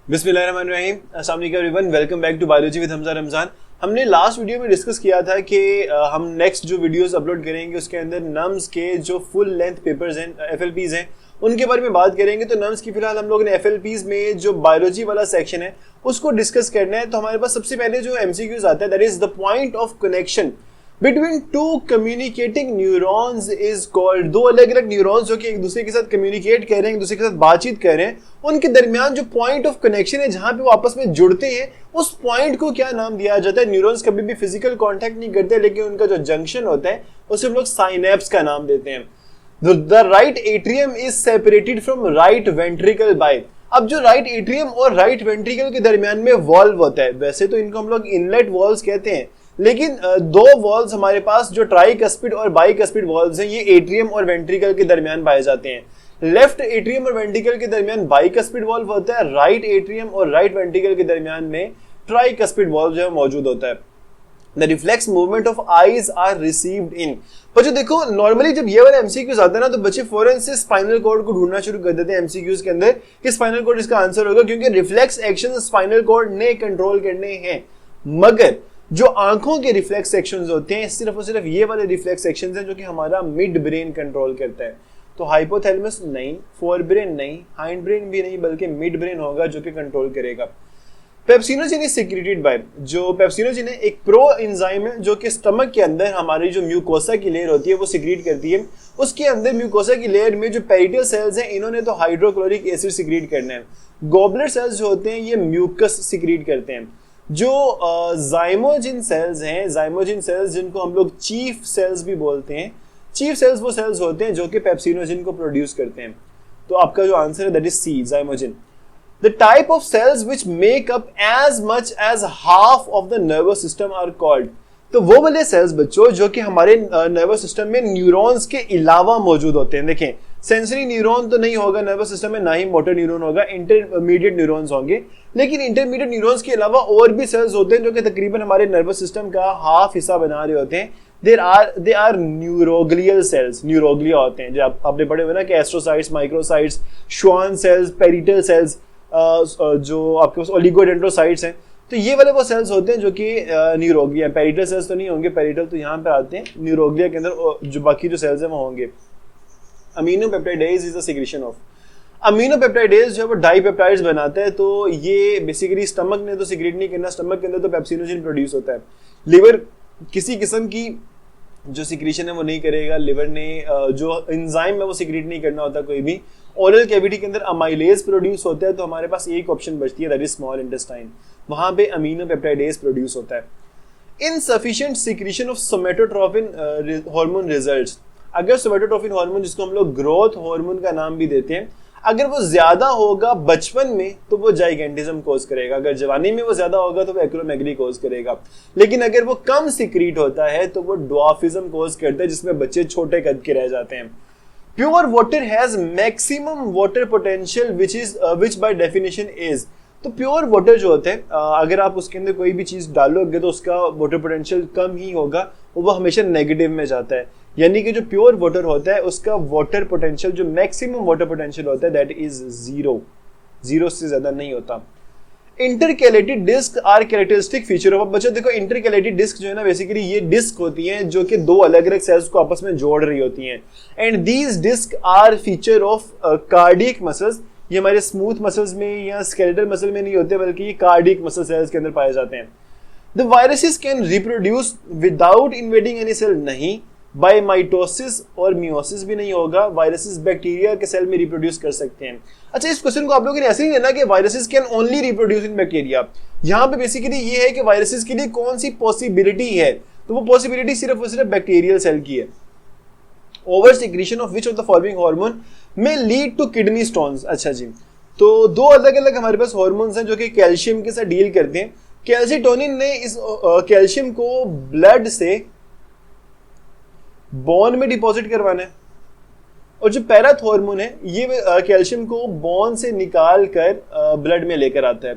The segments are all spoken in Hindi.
बिस्मिल्लाहिर्रहमानिर्रहीम, अस्सलाम वालेकुम everyone, welcome back to biology with Hamza Ramzan. हमने लास्ट वीडियो में डिस्कस किया था कि हम नेक्स्ट जो वीडियोस अपलोड करेंगे उसके अंदर नम्स के जो फुल लेंथ पेपर्स हैं, एफएलपीज हैं, उनके बारे में बात करेंगे। तो नम्स की फिलहाल हम लोगों ने एफएलपीज में जो बायोलॉजी वाला सेक्शन है उसको डिस्कस करना है। तो हमारे पास सबसे पहले जो एमसीक्यूज आता है, that is the point of connection between two communicating neurons is called. दो अलग अलग न्यूरॉन्स जो कि एक दूसरे के साथ कम्युनिकेट कर रहे हैं, एक दूसरे के साथ बातचीत कर रहे हैं, उनके दरमियान जो पॉइंट ऑफ कनेक्शन है जहां पे वो आपस में जुड़ते हैं, उस पॉइंट को क्या नाम दिया जाता है। न्यूरॉन्स कभी भी फिजिकल कांटेक्ट नहीं करते, लेकिन उनका जो जंक्शन होता है उसे हम लोग साइनेप्स का नाम देते हैं। The right atrium is separated from right ventricle by. अब जो राइट एट्रियम और राइट वेंट्रिकल के दरमियान में वॉल्व होता है, वैसे तो इनको हम लोग इनलेट वॉल्व्स कहते हैं, लेकिन दो वॉल्व्स हमारे पास जो ट्राइकस्पिड और बाइकस्पिड वॉल्व्स हैं, ये एट्रियम और वेंट्रिकल के दरमियान पाए जाते हैं। लेफ्ट एट्रियम और वेंट्रिकल के दरमियान बाइकस्पिड वॉल्व होता है, राइट एट्रियम और राइट वेंट्रिकल के दरमियान में ट्राइकस्पिड वॉल्व जो है मौजूद होता है। The reflex movement of eyes are received in। पर जो देखो नॉर्मली जब ये वाला एमसीक्यूज आता है ना, तो बच्चे फौरन से स्पाइनल कॉर्ड को ढूंढना शुरू कर देते हैं एमसीक्यूज के अंदर कि स्पाइनल कॉर्ड इसका आंसर होगा, क्योंकि रिफ्लेक्स एक्शन स्पाइनल कॉर्ड ने कंट्रोल करने हैं। मगर जो आंखों के रिफ्लेक्स एक्शंस होते हैं, सिर्फ और सिर्फ ये वाले रिफ्लेक्स एक्शंस हैं जो कि हमारा मिड ब्रेन कंट्रोल करता है। तो हाइपोथैलेमस नहीं, फोर ब्रेन नहीं, हाइंड ब्रेन भी नहीं, बल्कि मिड ब्रेन होगा जो कि कंट्रोल करेगा। Pepsinogen is secreted by. जो पेप्सिनोजेन है एक प्रो एंजाइम है जो कि स्टमक के अंदर हमारी जो म्यूकोसा की लेयर होती है वो सिक्रीट करती है। उसके अंदर म्यूकोसा की लेयर में जो पेरिटल सेल्स हैं, इन्होंने तो हाइड्रोक्लोरिक एसिड सिक्रीट करना है। गॉबलेट सेल्स जो होते हैं ये म्यूकस सिक्रीट करते हैं। जो जाइमोजिन सेल्स हैं, जाइमोजिन सेल्स जिनको हम लोग चीफ सेल्स भी बोलते हैं, चीफ सेल्स वो सेल्स होते हैं जो कि पेप्सिनोजेन को प्रोड्यूस करते हैं। तो आपका जो आंसर है that is C, zymogen. The type of cells which make up as much as half of the nervous system are called। तो वो वाले सेल्स बच्चों जो कि हमारे नर्वस सिस्टम में न्यूरॉन्स के अलावा मौजूद होते हैं। देखें, सेंसरी न्यूरॉन तो नहीं होगा नर्वस सिस्टम में, ना ही मोटर न्यूरॉन होगा, इंटरमीडिएट न्यूरॉन्स होंगे। लेकिन इंटरमीडिएट न्यूरॉन्स के अलावा और भी सेल्स होते हैं जो कि तकरीबन हमारे नर्वस सिस्टम का हाफ हिस्सा बना रहे होते हैं। They are neuroglial cells, neuroglia होते हैं जो आपने पढ़े हुए ना कि astrocytes, microcytes, Schwann cells, parietal cells, जो आपके पास ओलिगोडेंड्रोसाइट्स हैं। तो ये वाले वो सेल्स होते हैं जो कि न्यूरोग्लिया। पेरिटल सेल्स तो नहीं होंगे, पेरिटल तो यहाँ पे आते हैं, न्यूरोग्लिया के अंदर जो बाकी जो सेल्स हैं वो होंगे। अमीनोपेप्टाइडेज इज द सिक्रीशन ऑफ। अमीनोपेप्टाइडेज जो है वो डाइपेप्टाइड्स बनाता है। तो ये बेसिकली स्टमक ने तो सिक्रीट नहीं करना, स्टमक के अंदर तो पेप्सिनोजेन प्रोड्यूस होता है। लिवर किसी किस्म की जो सिक्रीशन है वो नहीं करेगा, लिवर ने जो एंजाइम है वो सिक्रीट नहीं करना होता कोई भी। ओरल कैविटी के अंदर अमाइलेज प्रोड्यूस होता है, तो हमारे पास एक ऑप्शन बचती है दैट इज स्मॉल इंटेस्टाइन, वहां पे अमीनोपेप्टाइडेज प्रोड्यूस होता है। Insufficient secretion of somatotropin hormone results. अगर सोमेटोट्रोपिन हार्मोन, जिसको हम लोग ग्रोथ हार्मोन का नाम भी देते हैं, अगर वो ज्यादा होगा बचपन में तो वो जाइगेंटिज्म कोज करेगा, अगर जवानी में वो ज्यादा होगा तो वो एक्रोमेगली कोज करेगा। लेकिन अगर वो कम सिक्रीट होता है तो वो ड्वार्फिज्म कोज करता है, जिसमें बच्चे छोटे कद के रह जाते हैं। Pure water has maximum water potential which by definition is. तो प्योर वाटर जो होता है, अगर आप उसके अंदर कोई भी चीज डालोगे तो उसका वाटर पोटेंशियल कम ही होगा, वो हमेशा नेगेटिव में जाता है। यानी कि जो प्योर वाटर होता है उसका वाटर पोटेंशियल, जो मैक्सिमम वाटर पोटेंशियल होता है दैट इज जीरो, जीरो से ज्यादा नहीं होता। Intercalated disc are characteristic feature of. बच्चों देखो, इंटरकैलेटेड डिस्क जो है ना, बेसिकली ये डिस्क होती हैं जो कि दो अलग अलग सेल्स को आपस में जोड़ रही होती हैं। And these disc are feature of cardiac muscles. ये हमारे स्मूथ मसल्स में या स्केलेटल मसल में नहीं होते, बल्कि ये कार्डियक मसल सेल्स के अंदर पाए जाते हैं। The viruses can reproduce without invading any cell. नहीं, बाय माइटोसिस और मियोसिस भी नहीं होगा। वायरसेस बैक्टीरिया के सेल में रिप्रोड्यूस कर सकते हैं। अच्छा, इस क्वेश्चन को आप लोगों ने ऐसे नहीं लेना कि viruses can only reproduce in bacteria. यहाँ पे बेसिकली ये है कि वायरसेस के लिए कौन सी पॉसिबिलिटी है, तो वो पॉसिबिलिटी सिर्फ और सिर्फ बैक्टीरियल सेल की है। Over secretion of which of the following hormone में लीड टू किडनी स्टोन्स। अच्छा जी, तो दो अलग अलग हमारे पास हार्मोन्स हैं जो कि कैल्शियम के साथ डील करते हैं। कैल्सिटोनिन ने इस कैल्शियम को ब्लड से बोन में डिपॉजिट करवाना है, और जो पैराथॉर्मोन है ये कैल्शियम को बोन से निकाल कर ब्लड में लेकर आता है।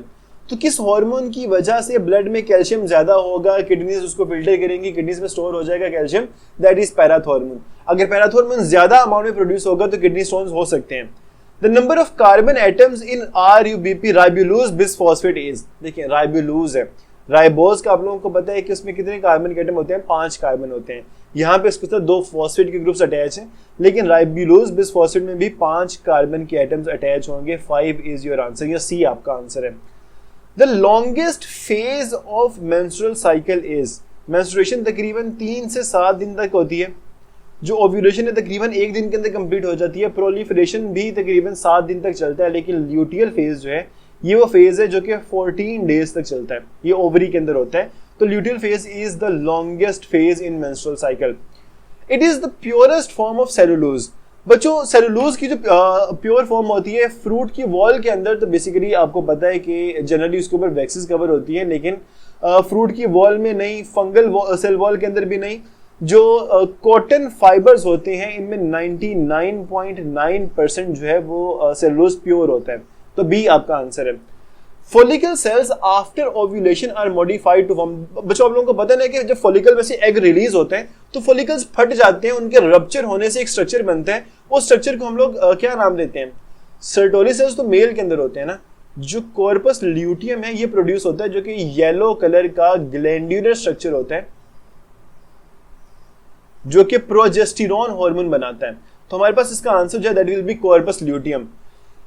तो किस हार्मोन की वजह से ब्लड में कैल्शियम ज्यादा होगा, किडनीज उसको फिल्टर करेंगी, किडनीज में स्टोर हो जाएगा कैल्शियम, दैट इज पैराथॉर्मोन। अगर पैराथॉर्मोन ज्यादा अमाउंट में प्रोड्यूस होगा तो किडनी स्टोन्स हो सकते हैं। The number of carbon atoms in RUBP ribulose bisphosphate is, देखिए राइबोलूज है, राइबोज का आप लोगों को पता है कि उसमें कितने कार्बन के एटम होते हैं, 5 कार्बन होते हैं. यहाँ पे इसके साथ 2 फॉस्फेट के ग्रुप्स अटैच हैं, लेकिन राइबोलूज बिसफॉस्फेट में भी 5 कार्बन के एटम्स अटैच होंगे. 5 इज योर आंसर, या सी आपका आंसर है. The longest phase of menstrual cycle is, menstruation तकरीबन 3 से 7 दिन तक होती है. जो ओव्यूलेशन है तकरीबन 1 दिन के अंदर कंप्लीट हो जाती है. प्रोलिफरेशन भी तकरीबन 7 दिन तक चलता है, लेकिन ल्यूटियल फेज जो है ये वो फेज है जो कि 14 डेज तक चलता है. ये ओवरी के अंदर होता है. तो luteal phase is the longest phase in menstrual cycle. It is the purest form of cellulose. बच्चों सेलुलोज की जो प्योर फॉर्म होती है फ्रूट की वॉल के अंदर, तो बेसिकली आपको पता है कि जनरली उसके ऊपर वैक्सीज कवर होती है, लेकिन फ्रूट की वॉल में नहीं, फंगल सेल वॉल के अंदर भी नहीं. जो कॉटन फाइबर्स होते हैं इनमें 99.9% जो है वो सेलुलोज प्योर होता है. तो बी आपका आंसर है. Follicle cells after ovulation are modified to form. बच्चों आप लोगों को पता है कि जब फॉलिकल में से एग रिलीज होते हैं तो फॉलिकल्स फट जाते हैं, उनके रप्चर होने से एक स्ट्रक्चर बनता है. उस स्ट्रक्चर को हम लोग क्या नाम देते हैं? सर्टोरी सेल्स तो मेल के अंदर होते हैं ना. जो कॉर्पस ल्यूटियम है ये प्रोड्यूस होता है, जो कि येलो कलर का ग्लैंड्यूलर स्ट्रक्चर होता है, जो कि प्रोजेस्टेरोन हार्मोन बनाता है. तो हमारे पास इसका आंसर जो है that will be corpus luteum.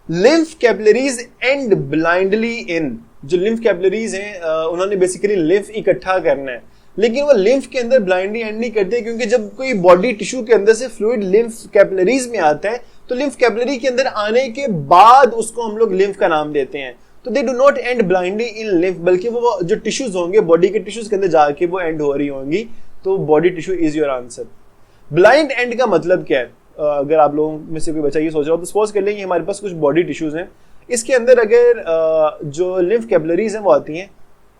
Lymph capillaries end blindly in. जो लिम्फ कैपिलरीज हैं उन्होंने बेसिकली लिम्फ इकट्ठा करना है, लेकिन वो लिम्फ के अंदर ब्लाइंडली एंड नहीं करते, क्योंकि जब कोई बॉडी टिश्यू के अंदर से फ्लूइड लिम्फ कैपिलरीज में आता है तो लिम्फ कैपिलरी के अंदर आने के बाद उसको हम लोग लिम्फ का नाम देते हैं. तो they do not and blindly in lymph, बल्कि वो जो टिश्यूज होंगे बॉडी के टिश्यूज के अंदर जाके वो एंड हो रही होंगी. तो body tissue is your answer. Blind and का मतलब क्या है? अगर आप लोगों में से कोई बच्चा ये सोच रहा हो तो सपोज कर लेंगे हमारे पास कुछ बॉडी टिश्यूज हैं, इसके अंदर अगर जो लिम्फ कैपिलरीज हैं वो आती हैं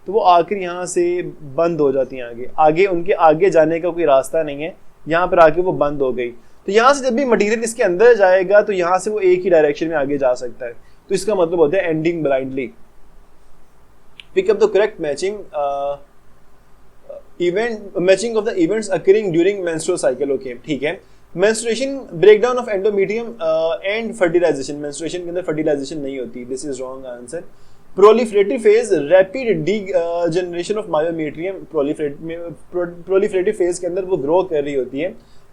तो वो आखिर यहाँ से बंद हो जाती हैं. आगे उनके आगे जाने का कोई रास्ता नहीं है, यहाँ पर आके वो बंद हो गई. तो यहाँ से जब भी मटेरियल इसके अंदर जाएगा तो यहाँ से वो एक ही डायरेक्शन में आगे जा सकता है. तो इसका मतलब होता है ending blindly. Pick up the correct matching matching of the events occurring during menstrual cycle. Okay ठीक है. Menstruation, breakdown of endometrium and fertilisation. Menstruation के अंदर फर्टिलाइजेशन नहीं होती. This is wrong answer. Proliferative phase, rapid degeneration of myometrium. Proliferative phase के अंदर वो ग्रो कर रही होती है,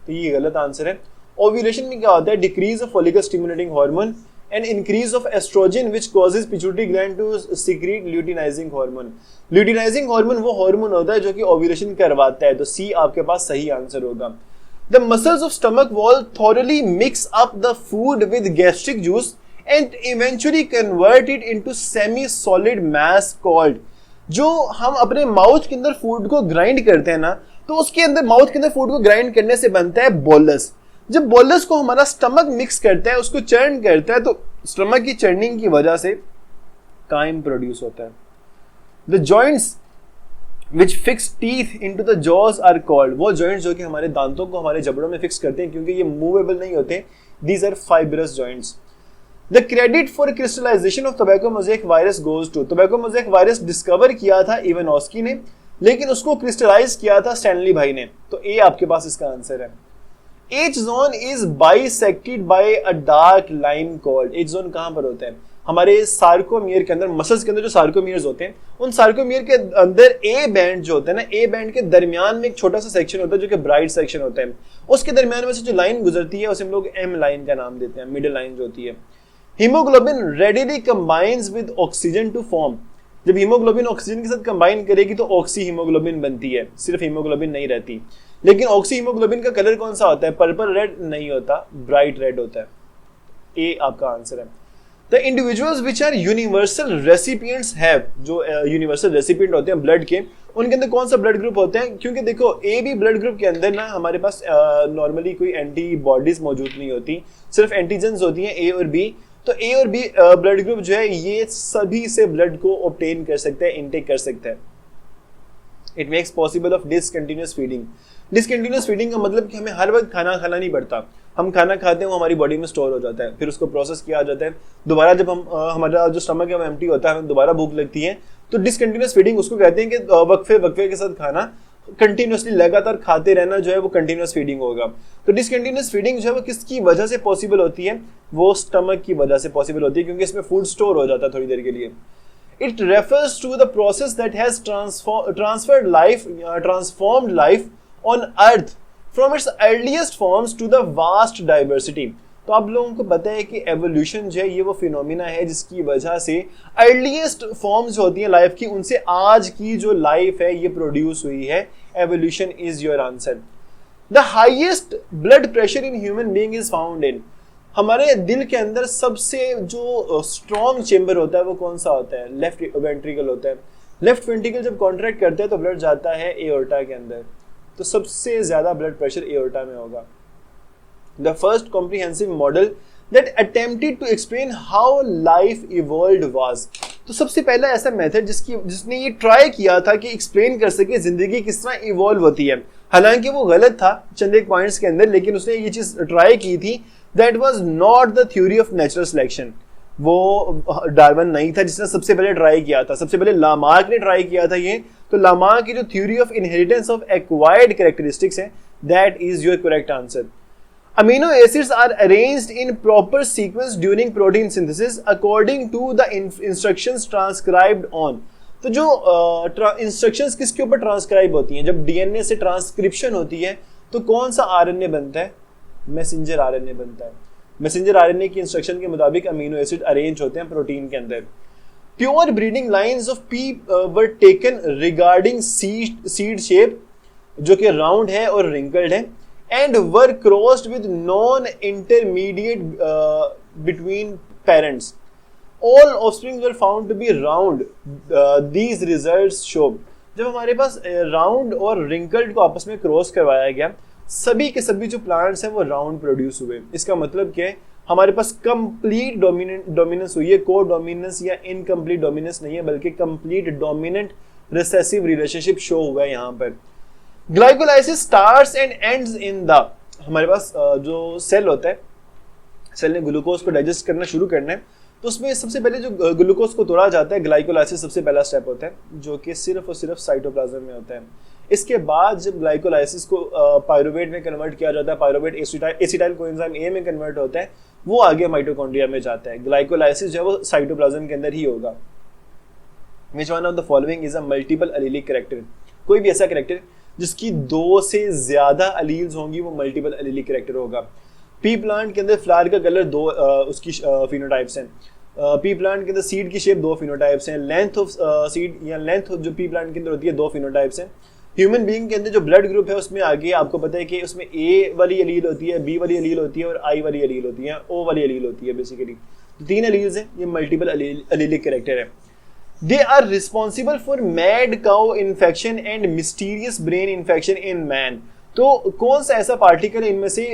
तो ये गलत आंसर है. ओव्यूलेशन में क्या होता है? Decrease of follicle stimulating hormone and increase of estrogen which causes pituitary gland to secrete luteinizing hormone. Luteinizing hormone वो हार्मोन होता है जो कि ओव्यूलेशन करवाता है. तो सी आपके पास सही आंसर होगा. The muscles of stomach wall thoroughly mix up the food with gastric juice and eventually convert it into semi-solid mass called. जो हम अपने माउथ के अंदर फूड को ग्राइंड करते हैं ना, तो उसके अंदर माउथ के अंदर फूड को ग्राइंड करने से बनता है बोलस. जब बोलस को हमारा स्टमक मिक्स करता है, उसको चर्न करता है, तो स्टमक की चर्निंग की वजह से काइम प्रोड्यूस होता है. The joints which fix teeth into the jaws are called. वो जॉइंट्स जो कि हमारे दांतों को हमारे जबड़ों में फिक्स करते हैं, क्योंकि ये मूवेबल नहीं होते. These are fibrous joints. The credit for crystallisation of tobacco mosaic virus goes to. Tobacco mosaic virus discover किया था इवानोस्की ने, लेकिन उसको क्रिस्टलाइज किया था स्टैनली भाई ने. तो ए आपके पास इसका आंसर है. H zone is bisected by a dark line called. H zone कहाँ पर होता है? हमारे सार्कोमियर के अंदर, मसल्स के अंदर जो सार्कोमियर्स होते हैं, उन सार्कोमियर के अंदर ए बैंड जो होता है ना, ए बैंड के दरमियान में एक छोटा सा सेक्शन होता है जो कि ब्राइट सेक्शन होता है. उसके दरमियान में से जो लाइन गुजरती है उसे हम लोग एम लाइन का नाम देते हैं, मिडिल लाइन जो होती है. Haemoglobin readily combines with oxygen to form. जब हीमोग्लोबिन ऑक्सीजन के साथ कंबाइन करेगी तो ऑक्सी हीमोग्लोबिन बनती है, सिर्फ हीमोग्लोबिन नहीं रहती. लेकिन ऑक्सी हीमोग्लोबिन का कलर कौन सा होता है? पर्पल रेड नहीं होता, ब्राइट रेड होता है. ए आपका आंसर है. The individuals which are universal recipients have. जो यूनिवर्सल रेसिपिएंट होते हैं ब्लड के, उनके अंदर कौन सा ब्लड ग्रुप होते हैं? क्योंकि देखो ए बी ब्लड ग्रुप के अंदर ना हमारे पास नॉर्मली कोई एंटीबॉडीज मौजूद नहीं होती, सिर्फ एंटीजेंस होती हैं ए और बी. तो ए और बी ब्लड ग्रुप जो है ये सभी से ब्लड को ऑब्टेन कर सकता है, इनटेक कर सकता है. It makes possible of discontinuous feeding. Discontinuous feeding का मतलब कि हमें हर वक्त खाना खाना नहीं पड़ता. हम खाना खाते हैं वो हमारी बॉडी में स्टोर हो जाता है, फिर उसको प्रोसेस किया जाता है. दोबारा जब हम हमारा जो स्टमक है वो एम्प्टी होता है, हमें दोबारा भूख लगती है. तो डिसकंटिन्यूअस फीडिंग उसको कहते हैं कि वक्फे के साथ खाना. कंटिन्यूसली लगातार खाते रहना जो है वो कंटिन्यूस फीडिंग होगा। तो डिसकंटिन्यूस फीडिंग जो है वो किसकी वजह से पॉसिबल होती है? वो स्टमक की वजह से पॉसिबल होती है, क्योंकि इसमें फूड स्टोर हो जाता है थोड़ी देर के लिए। It refers to the process that has transformed life on Earth from its earliest forms to the vast diversity. तो आप लोगों को पता है कि एवोल्यूशन जो है ये वो फिनोमिना है जिसकी वजह से अर्लीस्ट फॉर्म्स होती हैं लाइफ की, उनसे आज की जो लाइफ है ये प्रोड्यूस हुई है। Evolution is your answer. The highest blood pressure in human being is found in, हमारे दिल के अंदर सबसे जो स्ट्रॉन्ग चेंबर होता है वो कौन सा होता है? लेफ्ट वेंट्रिकल होता है। लेफ्ट वेंट्रिकल जब कॉन्ट्रैक्ट करता है तो ब्लड जाता है एओर्टा के अंदर, तो सबसे ज्यादा ब्लड प्रेशर एओर्टा में होगा। The first comprehensive model that attempted to explain how life evolved was, तो सबसे पहला ऐसा मेथड जिसने ये ट्राई किया था कि एक्सप्लेन कर सके जिंदगी किस तरह इवॉल्व होती है। हालांकि वो गलत था चंद एक पॉइंट्स के अंदर, लेकिन उसने ये चीज ट्राई की थी। That was not the theory of natural selection. वो डार्विन नहीं था जिसने सबसे पहले ट्राई किया था, सबसे पहले लामार्क ने ट्राई किया था ये। तो लामार्क की जो theory of inheritance of acquired characteristics है, that is your correct answer. Amino acids are arranged in proper sequence during protein synthesis according to the instructions transcribed on. तो जो इंस्ट्रक्शंस किसके ऊपर ट्रांसक्राइब होती हैं? जब डीएनए से ट्रांसक्रिप्शन होती है तो कौन सा आरएनए बनता है? मैसेंजर आरएनए बनता है। मैसेंजर आरएनए की इंस्ट्रक्शन के मुताबिक अमीनो एसिड अरेंज होते हैं प्रोटीन के अंदर। Pure breeding lines of pea were taken regarding seed shape जो कि राउंड है और रिंकल्ड है, and were crossed with non intermediate between parents. All offsprings were found to be round. These results show, जब हमारे पास राउंड और रिंकल्ड को आपस में क्रॉस करवाया गया, सभी के सभी जो प्लांट्स हैं वो राउंड प्रोड्यूस हुए। इसका मतलब क्या है? हमारे पास कंप्लीट डोमिनेंस हुई है, को डोमिनेंस या इनकम्प्लीट डोमिनेंस नहीं है, बल्कि complete dominant recessive relationship show हुआ है यहाँ पर। Glycolysis starts and ends in the, हमारे पास जो सेल होता है, सेल ने ग्लूकोज को डाइजेस्ट करना शुरू करना है, तो उसमें सबसे पहले जो ग्लूकोज को तोड़ा जाता है, ग्लाइकोलाइसिस सबसे पहला स्टेप होता है, जो कि सिर्फ और सिर्फ साइटोप्लाज्म में होता है। इसके बाद जब ग्लाइकोलाइसिस को पायरुवेट में कन्वर्ट किया जाता है, पायरुवेट एसिटाइल कोएंजाइम ए में कन्वर्ट होता है, वो आगे माइटोकॉन्ड्रिया में जाता है। ग्लाइकोलाइसिस जो है वो साइटोप्लाज्म के अंदर ही होगा। Which one of the following is a multiple allelic character? कोई भी ऐसा कैरेक्टर जिसकी 2 से ज्यादा अलील्स होंगी वो मल्टीपल एलिलिक कैरेक्टर होगा। पी प्लांट के अंदर फ्लावर का कलर 2 उसकी फिनोटाइप्स हैं। पी प्लांट के अंदर सीड की शेप 2 फिनोटाइप्स हैं। लेंथ ऑफ सीड या लेंथ जो पी प्लांट के अंदर होती है 2 फिनोटाइप्स हैं। ह्यूमन बीइंग के अंदर जो ब्लड ग्रुप है उसमें आगे आपको पता है कि उसमें ए वाली एलील होती है, बी वाली एलील होती है और आई वाली एलील होती है, ओ वाली एलील होती है। बेसिकली तो 3 एलील्स हैं, ये मल्टीपल एलीलिक कैरेक्टर है। They are responsible for mad cow infection and mysterious brain infection in man. तो कौन सा ऐसा पार्टिकल इनमें से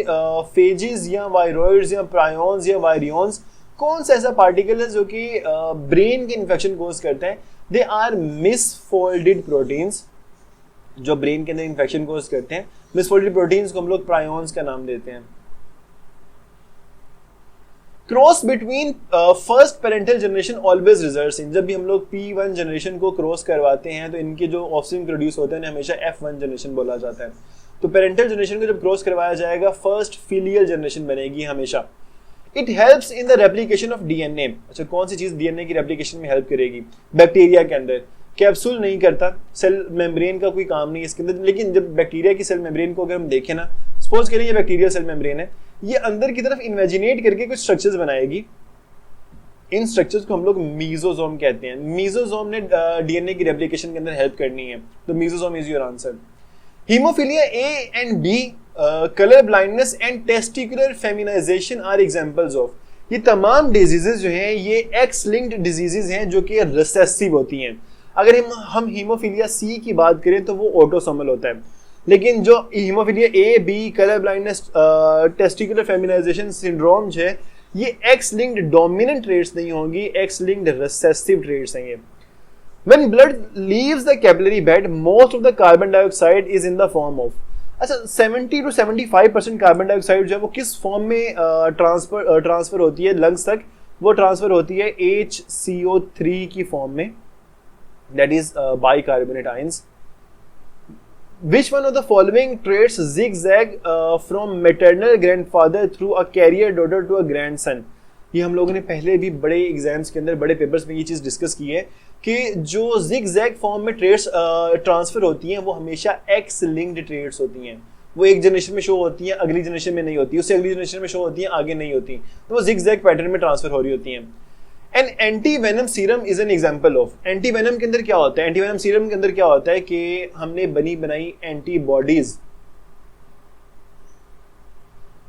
फेजेस या वायरॉइड्स या प्रायोन्स या वायरियंस, कौन सा ऐसा पार्टिकल है जो कि ब्रेन के इन्फेक्शन कोज करता है? दे आर मिसफोल्डेड प्रोटीन्स जो ब्रेन के अंदर इन्फेक्शन कोज करते हैं। मिसफोल्डेड प्रोटीन्स को हम लोग प्रायोन्स का नाम देते हैं। Cross between first parental generation always results in, जब भी हम लोग P1 जनरेशन को क्रॉस करवाते हैं तो इनके जो ऑफस्प्रिंग प्रोड्यूस होते हैं हमेशा F1 जनरेशन बोला जाता है। तो पेरेंटल जनरेशन को जब क्रॉस करवाया जाएगा फर्स्ट फिलियल जनरेशन बनेगी हमेशा। It helps in the replication of DNA. अच्छा, कौन सी चीज डीएनए की रेप्लिकेशन में हेल्प करेगी? बैक्टीरिया के अंदर कैप्सूल नहीं करता, सेल मेम्ब्रेन का कोई काम नहीं इसके अंदर, लेकिन जब बैक्टीरिया की सेल मेम्ब्रेन को अगर हम देखें ना, सपोज करें ये बैक्टीरियल सेल मेम्ब्रेन है, ये अंदर की तरफ इमेजिनेट करके कुछ स्ट्रक्चर्स बनाएगी। इन स्ट्रक्चर्स को हम लोग मीजोसोम कहते हैं। मीजोसोम ने डीएनए की रेप्लिकेशन के अंदर हेल्प करनी है, तो mesosome is your answer. Haemophilia A and B, colour blindness and testicular feminisation are examples of. ये तमाम डिजीजेस जो हैं ये एक्स लिंक्ड डिजीजेस हैं जो कि रिसेसिव होती हैं। अगर हम हीमोफिलिया सी की बात करें तो वो ऑटोसोमल होता है, लेकिन जो haemophilia A B, colour blindness, testicular feminisation syndrome जो है ये एक्स लिंक्ड डोमिनेंट ट्रेट्स नहीं होंगी, एक्स लिंक्ड रिसेसिव ट्रेट्स हैं ये। When blood leaves the capillary bed, most of the carbon dioxide is in the form of, अच्छा 70 to 75% कार्बन डाइऑक्साइड जो है वो किस फॉर्म में ट्रांसफर होती है लंग्स तक? वो ट्रांसफर होती है HCO3 की फॉर्म में, that is bicarbonate ions. Which one of the following traits zigzag from maternal grandfather through a carrier daughter to a grandson? ये हम लोगों ने पहले भी बड़े एग्जाम्स के अंदर बड़े पेपर्स में ये चीज़ डिस्कस की है कि जो zigzag फॉर्म में ट्रेड्स ट्रांसफर होती हैं वो हमेशा एक्स लिंक्ड ट्रेड्स होती हैं. वो एक जनरेशन में शो होती हैं, अगली जनरेशन में नहीं होती, उससे अगली जनरेशन में शो होती हैं, आगे नहीं होती, तो वो zigzag पैटर्न में ट्रांसफर हो रही होती हैं. An anti venom serum is an example of. Anti venom के अंदर क्या होता है? एंटी वेनम सीरम के अंदर क्या होता है कि हमने बनी बनाई एंटीबॉडीज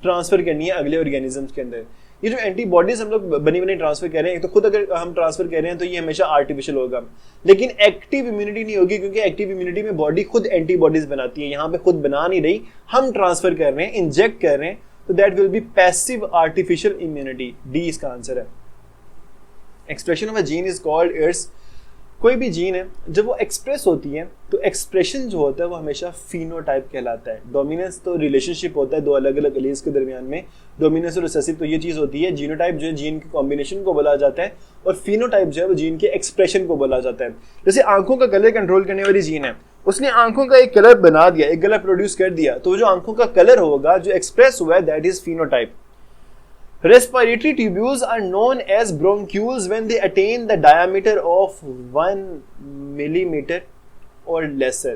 ट्रांसफर करनी है अगले ऑर्गेनिजम्स के अंदर. ये जो एंटीबॉडीज हम लोग बनी बनाई ट्रांसफर कर रहे हैं, तो खुद अगर हम ट्रांसफर कर रहे हैं तो ये हमेशा आर्टिफिशियल होगा, लेकिन एक्टिव इम्यूनिटी नहीं होगी, क्योंकि एक्टिव इम्यूनिटी में बॉडी खुद एंटीबॉडीज बनाती है. यहाँ पे खुद बना नहीं रही, हम ट्रांसफर कर रहे हैं, इंजेक्ट कर रहे हैं, तो that will B passive artificial immunity. D इसका आंसर है. Expression of a gene is called its. कोई भी जीन है जब वो एक्सप्रेस होती है तो एक्सप्रेशन जो होता है वो हमेशा फिनोटाइप कहलाता है. डोमिनेंस तो रिलेशनशिप होता है दो अलग अलग एलील्स के दरमियान में, डोमिनेंस और रिसेसिव तो ये चीज़ होती है. जीनोटाइप जो है जीन के कॉम्बिनेशन को बोला जाता है, और फिनोटाइप जो है वो जीन के एक्सप्रेशन को बोला जाता है. जैसे आंखों का कलर कंट्रोल करने वाली जीन है, उसने आंखों का एक कलर बना दिया, एक कलर प्रोड्यूस कर दिया, तो जो आंखों का कलर होगा जो एक्सप्रेस हुआ है that is phenotype. Respiratory tubules are known as bronchioles when they attain the diameter of 1 millimeter or lesser.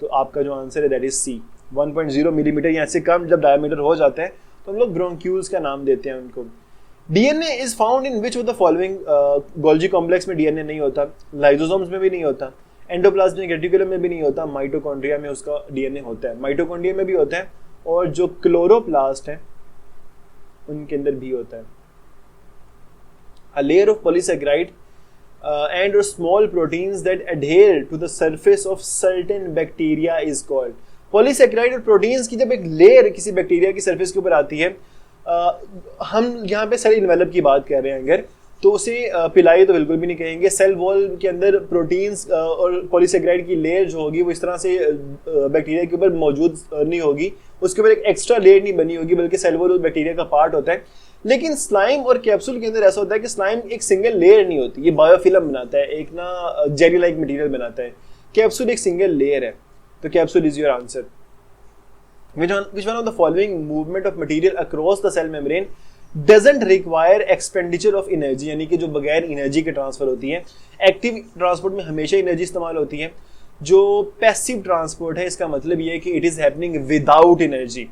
तो आपका जो आंसर है that is C. 1.0 मिलीमीटर या इससे कम जब डायमीटर हो जाता है तो हम लोग ब्रोंक्यूल्स का नाम देते हैं उनको. DNA is found in which of the following? Golgi complex में DNA नहीं होता, लाइजोसोम्स में भी नहीं होता, एंडोप्लाज्मिक रेटिकुलम में भी नहीं होता, माइटोकॉन्ड्रिया में उसका DNA होता है, माइटोकॉन्ड्रिया में भी होता है, और जो क्लोरोप्लास्ट है उनके अंदर भी होता है. A layer of polysaccharide and or small proteins that adhere to the surface of certain bacteria is called. Polysaccharide और प्रोटीन्स की जब एक लेयर किसी बैक्टीरिया की सरफेस के ऊपर आती है, हम यहाँ पे सेल इन्वेलप की बात कर रहे हैं अगर, तो उसे पिलाई तो बिल्कुल भी नहीं कहेंगे. सेल वॉल के अंदर प्रोटीन्स और पॉलीसेक्राइड की लेयर जो होगी वो इस तरह से बैक्टीरिया के ऊपर मौजूद नहीं होगी, उसके ऊपर एक एक्स्ट्रा लेयर नहीं बनी होगी, बल्कि सेल वॉल बैक्टीरिया का पार्ट होता है. लेकिन स्लाइम और कैप्सूल के अंदर ऐसा होता है कि स्लाइम एक सिंगल लेयर नहीं होती, ये बायोफिल्म बनाता है, एक ना जेली लाइक मटेरियल बनाता है. कैप्सूल एक सिंगल लेयर है, तो capsule is your answer. Which one of the following movement of material across the cell membrane doesn't require expenditure of energy, यानी कि जो बगैर एनर्जी के ट्रांसफर होती है. एक्टिव ट्रांसपोर्ट में हमेशा एनर्जी इस्तेमाल होती है. जो पैसिव ट्रांसपोर्ट है इसका मतलब ये है कि it is happening without energy.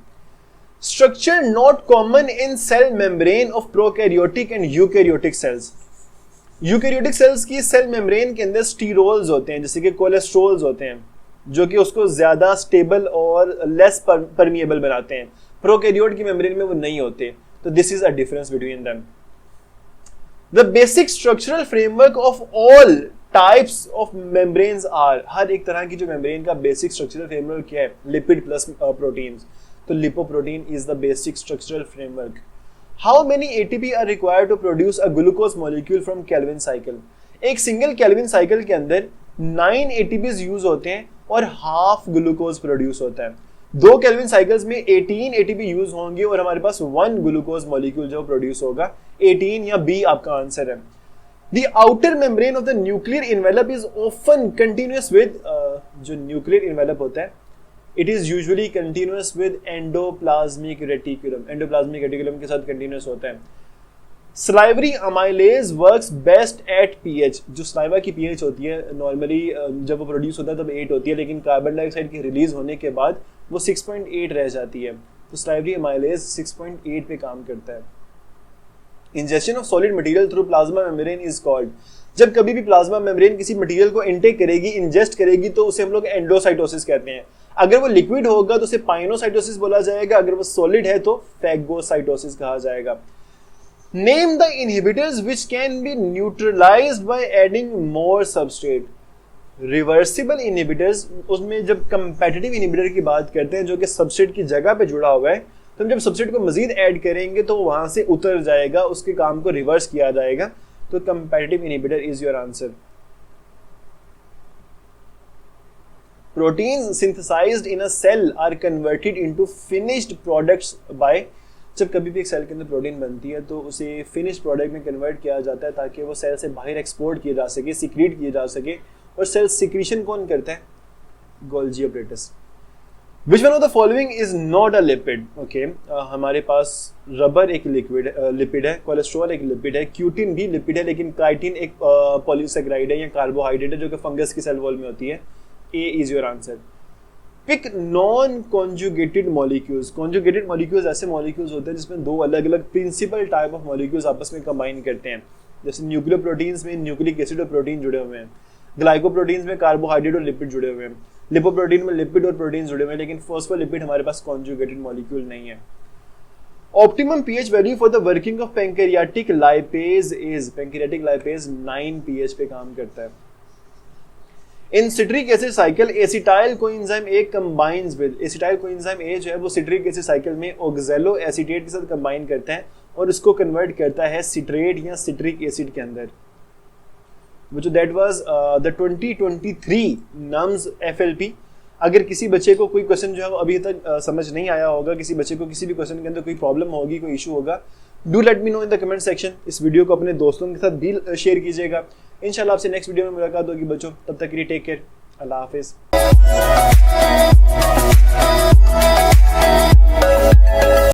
Structure not common in cell membrane of prokaryotic and eukaryotic cells. Eukaryotic cells की सेल मेम्ब्रेन के अंदर स्टीरोल्स होते हैं, जैसे कि कोलेस्ट्रोल्स होते हैं, जो कि उसको ज्यादा स्टेबल और लेस परमिएबल बनाते हैं. प्रोकैरियोट की मेम्ब्रेन में वो नहीं होते, तो this is a difference between them. The basic structural framework of all types of membranes are. हर एक तरह की जो मेम्ब्रेन का बेसिक स्ट्रक्चरल फ्रेमवर्क क्या है? Lipid plus proteins. तो lipoprotein is the basic structural framework. How many ATP are required to produce a glucose molecule from Calvin cycle? एक सिंगल केल्विन साइकिल के अंदर 9 एटीपीज यूज होते हैं और हाफ ग्लूकोज प्रोड्यूस होता है. 2 केल्विन साइकिल्स में 18 एटीपी यूज होंगे और हमारे पास 1 ग्लूकोज मॉलिक्यूल जो प्रोड्यूस होगा. 18 या बी आपका आंसर है. The outer membrane of the nuclear envelope is often continuous with जो nuclear envelope होता है, it is usually continuous with endoplasmic reticulum. Endoplasmic reticulum के साथ continuous होता है. Salivary amylase works best at pH. जो saliva की pH होती है normally जब वो produce होता है तब 8 होती है, लेकिन कार्बन डाइऑक्साइड की रिलीज होने के बाद वो 6.8 रह जाती है. तो salivary amylase 6.8 पे काम करता है. Injection of solid material through plasma membrane is called. जब कभी भी प्लाज्मा मेम्ब्रेन किसी मटेरियल को इनटेक करेगी, इंजेस्ट करेगी, तो उसे हम लोग एंडोसाइटोसिस कहते हैं. अगर वो लिक्विड होगा तो उसे पाइनोसाइटोसिस बोला जाएगा, अगर वो सॉलिड है तो फैगोसाइटोसिस कहा जाएगा. Name the inhibitors which can be neutralised by adding more substrate. Reversible inhibitors, उसमें जब कंपेटिटिव इनहिबिटर की बात करते हैं जो कि सबस्ट्रेट की जगह पे जुड़ा हुआ है, तो हम जब सबस्ट्रेट को मजीद ऐड करेंगे तो वहां से उतर जाएगा, उसके काम को रिवर्स किया जाएगा. तो comparative inhibitor is your answer. Proteins synthesised in a cell are converted into finished products by. जब कभी भी एक सेल के अंदर प्रोटीन बनती है तो उसे फिनिश्ड प्रोडक्ट में कन्वर्ट किया जाता है ताकि वो सेल से बाहर एक्सपोर्ट किया जा सके, सिक्रीट किया जा सके. और सेल सिक्रीशन कौन करता है? Golgi apparatus. Which one of the following is not a lipid? Okay, हमारे पास रबर एक लिपिड है, कोलेस्ट्रॉल एक लिपिड है, क्यूटिन भी लिपिड है, लेकिन काइटिन एक पॉलीसेकेराइड है या कार्बोहाइड्रेट है जो कि फंगस की सेल वॉल में होती है. A is your answer. Pick non-conjugated molecules. Conjugated molecules ऐसे molecules होते हैं जिसमें दो अलग अलग principal type of molecules आपस में combine करते हैं. जैसे न्यूक्लियोप्रोटीन्स में न्यूक्लिक एसिड और प्रोटीन जुड़े हुए हैं, ग्लाइकोप्रोटीन्स में कार्बोहाइड्रेट और लिपिड जुड़े हुए हैं, लिपोप्रोटीन में लिपिड और प्रोटीन जुड़े हुए हैं, लेकिन फॉस्फोलिपिड हमारे पास कॉन्जुगेटेड मॉलिक्यूल नहीं है. Optimum pH value for the working of pancreatic lipase is, pancreatic lipase 9 pH पे काम करता है. In citric acid cycle acetyl coenzyme A combines with, acetyl coenzyme A जो है वो सिट्रिक एसिड साइकिल में ऑक्सैलो एसीटेट के साथ कंबाइन करता है और इसको कन्वर्ट करता है सिट्रेट या सिट्रिक एसिड के अंदर. which that was the 2023 NUMS FLP. अगर किसी बच्चे को कोई क्वेश्चन जो है अभी तक समझ नहीं आया होगा, किसी बच्चे को किसी भी क्वेश्चन के अंदर कोई प्रॉब्लम होगी, कोई इशू होगा, do let me know in the comment section. इस वीडियो को अपने दोस्तों के साथ भी शेयर कीजिएगा. इंशाल्लाह आपसे नेक्स्ट वीडियो में मुलाकात होगी बच्चों. तब तक के लिए टेक केयर. अल्लाह हाफिज.